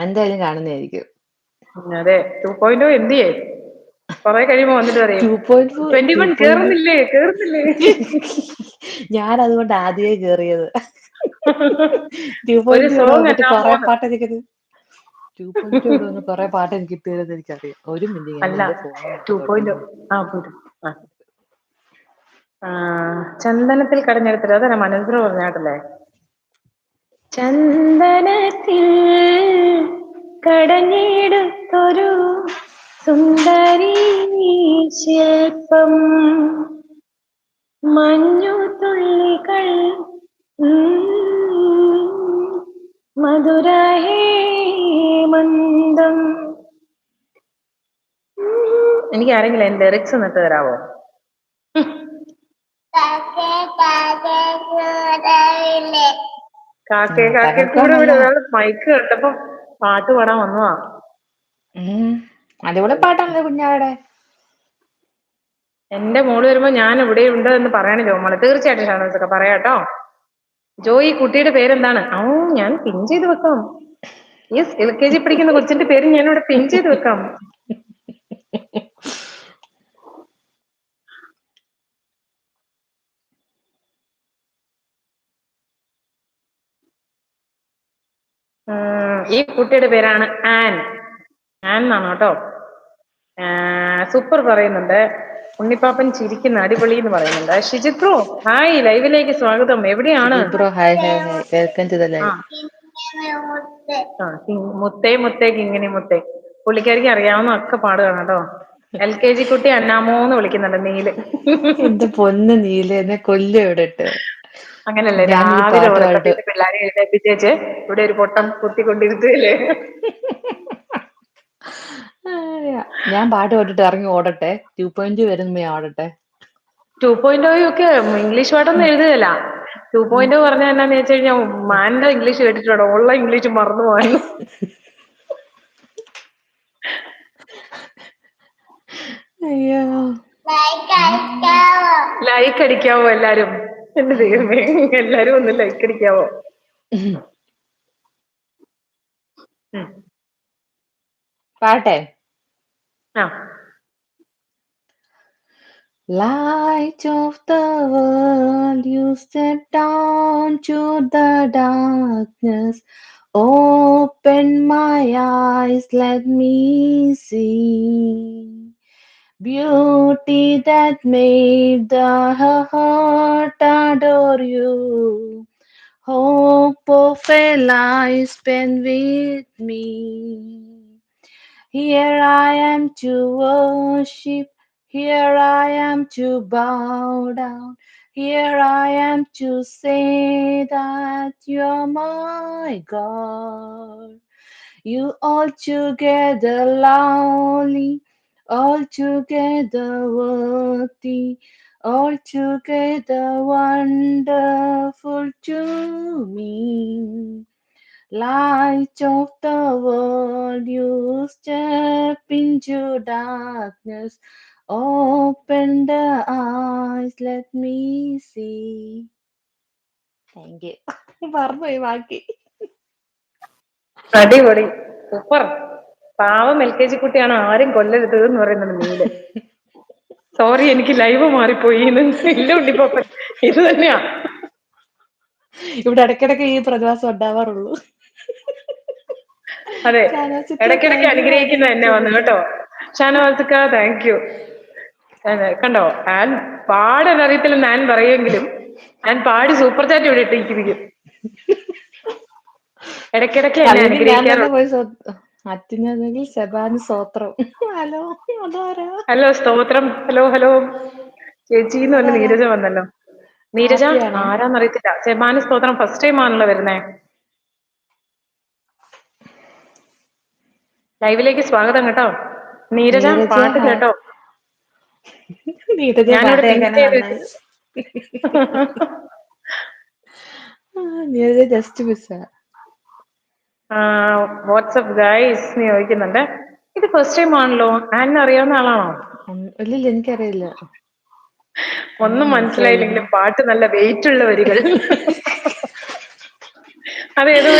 എന്തായാലും കാണുന്നതായിരിക്കും. അതെ 2.0 എന്തിയേ കൊറേ കഴിയുമ്പോ വന്നിട്ട് പറയും 21 2.0 കേറുന്നില്ലേ കേറുന്നില്ലേ. ഞാൻ അതുകൊണ്ട് ആദ്യമേ കേറിയത്. ഒരു 2.0 ഇവിടെ സോങ് വന്നിട്ട് എല്ലാം കൊറേ പോന്ന്. പാട്ട് എനിക്കത് 2.0 ഇവിടെ വന്ന് കൊറേ പാട്ട് എനിക്ക് ഇട്ടുതരുമെന്ന് എനിക്കറിയാം. ഒരു മിനിറ്റ് ഞാൻ അല്ല എന്റെ ഫോൺ എടുത്തോട്ടെ. 2.0 പോരും. ചന്ദനത്തിൽ കടഞ്ഞെടുത്തിട്ട് അതന്നെ മനോഹർ പറഞ്ഞാട്ടല്ലേ. ചന്ദനത്തിൽ കടഞ്ഞെടുത്തൊരു സുന്ദരി ശില്പം മഞ്ഞു തുള്ളികൾ മധുരഹേമന്തം. എനിക്ക് ആരെങ്കിലും അതിന്റെ ലിറിക്സ് നിട്ട് തരാവോ? കാക്കേ കാക്കേ കൂടെ തകർക്കാണല്ല. കൂടെ മൈക്ക് കണ്ടപ്പോ പാട്ട് പാടാൻ വന്നതാ. അടിപൊളി പാട്ടാണല്ലോ കുഞ്ഞാടെ. എന്റെ മോള് വരുമ്പോ ഞാൻ ഇവിടെ ഉണ്ട് എന്ന് പറയണേ ജോമോളെ. തീർച്ചയായിട്ടും ഷാനോസൊക്കെ പറയാട്ടോ. ജോയി കുട്ടിയുടെ പേരെന്താണ്? ഞാൻ പിൻ ചെയ്ത് വെക്കാം. യെസ്, LKG പഠിക്കുന്ന കൊച്ചിന്റെ പേര് ഞാനിവിടെ പിൻ ചെയ്ത് വെക്കാം. ഈ കുട്ടിയുടെ പേരാണ് ആൻ. ആൻ എന്നാണ് കേട്ടോ. സൂപ്പർ പറയുന്നുണ്ട്. ഉണ്ണിപ്പാപ്പൻ ചിരിക്കുന്ന അടിപൊളി എന്ന് പറയുന്നുണ്ട്. ഷിജിത് ബ്രോ ഹായ്, ലൈവിലേക്ക് സ്വാഗതം. എവിടെയാണ്? Bro hi hi hi, welcome to the live. മുത്തേ മുത്തേ കിങ്ങിണി മുത്തേ. പുള്ളിക്കാരിക്ക് അറിയാവുന്ന ഒക്കെ പാടുകയാണ് കേട്ടോ. LKG കുട്ടി അന്നാമോന്ന് വിളിക്കുന്നുണ്ട് നീല്. എന്റെ പൊന്ന് നീല, എന്നെ കൊല്ലും ഇവിടെ ഇട്ട്. അങ്ങനല്ലേ ഞാനൊരു രാവിലെ പാട്ട് ഉറക്കത്തിൽ പാടിട്ട് നിന്ന് പിള്ളേരെ എഴുന്നേപ്പിച്ചേച്ച് ഇവിടെ ഒരു പൊട്ടം കുത്തിക്കൊണ്ടിരുത്തല്ലേ. ഞാൻ പാട്ട് പാടിട്ട് ഇറങ്ങി ഓടട്ടെ. 2.0 വരുമ്പോ ഞാൻ ഓടട്ടെ. 2.0 ഒക്കെ ഇംഗ്ലീഷ് പാട്ടൊന്നും എഴുതുകയല്ല. 2.0 പറഞ്ഞ എന്നാന്ന് വെച്ച് കഴിഞ്ഞാൽ മാന്റെ ഇംഗ്ലീഷ് കേട്ടിട്ടുണ്ടോ? ഉള്ള ഇംഗ്ലീഷ് മറന്നു പോകാൻ. അയ്യോ, ലൈക്ക് അടിക്കാവോ എല്ലാരും? എന്റെ ദൈവമേ, എല്ലാരും ഒന്ന് ലൈക്ക് അടിക്കാവോ? പാട്ടെ. ആ Light of the world, you step down to the darkness. Open my eyes, let me see beauty that made the heart adore you. Hope of a life spent with me. Here I am to worship, here I am to bow down, here I am to say that you're my God. You altogether lovely, altogether worthy, altogether wonderful to me. Light of the world, you step into darkness. Open the eyes, let me see. Thank you. മറന്നുപോയി ബാക്കി. അടിപൊളി, super. പാവം LKG കുട്ടിയാണ്, ആരും കൊല്ലരുത് എന്ന് പറയുന്നുണ്ട് നീല്. Sorry, എനിക്ക് ലൈവ് മാറിപ്പോയി. ഇല്ല ഉണ്ണിപ്പാപ്പൻ, ഇത് തന്നെയാ. ഇവിടെ ഇടയ്ക്കിടയ്ക്ക് ഈ പ്രതിഭാസം ഉണ്ടാവാറുള്ളൂ. അതെ, ഷാനവാസിക്ക ഇടയ്ക്കിടയ്ക്ക് താങ്ക് യു, അനുഗ്രഹിക്കുന്ന പാട്ട് എന്നെ വന്നു കേട്ടോ. ഷാനവാസിക്ക താങ്ക് യു. കണ്ടോ, ഞാൻ പാടാൻ അറിയത്തില്ലെന്ന് ഞാൻ പറയുമെങ്കിലും ഞാൻ പാടി സൂപ്പർ ചാറ്റ് ഇവിടെ ഇട്ടിരിക്കും. ഇടയ്ക്കിടയ്ക്ക് എന്നെ അല്ലെങ്കിൽ ഞാൻ തന്നെ അനുഗ്രഹിക്കാറുണ്ട്. പോയി അത്യുന്നതങ്ങളിൽ ശബാന് സ്വോത്രം. ഹലോ, അതാരാ? ഹലോ, സ്തോത്രം. ഹലോ ഹലോ ചേച്ചിന്ന് പറഞ്ഞ അതാരാ? നീരജ വന്നല്ലോ. നീരജ ആപ്പിയാണോ? ആരാന്നറിയത്തില്ല. സെബാന് സ്തോത്രം ഫസ്റ്റ് ടൈം ആണല്ലോ വരുന്നേ. ലൈവിലേക്ക് സ്വാഗതം കേട്ടോ. നീരജ നീരജ പാട്ട് കേട്ടോ. നീരജ ഞാനിവിടെ പാട്ട് പിൻ കേൾക്കാനാ ചെയ്ത് വെച്ചു. വന്നത്. നീരജ ജസ്റ്റ് മിസ്സാ. വാട്സ്ആപ്പ് ഗൈസ് എന്ന് ചോദിക്കുന്നുണ്ട്. ഇത് ഫസ്റ്റ് ടൈം ആണല്ലോ. ആനിനെ അറിയാവുന്ന ആളാണോ? ഇല്ലില്ല, എനിക്കറിയില്ല. ഒന്നും മനസ്സിലായില്ല. മനസ്സിലായില്ലെങ്കിലും പാട്ട് നല്ല വെയിറ്റ് ഉള്ള വരികൾ. അതേതോ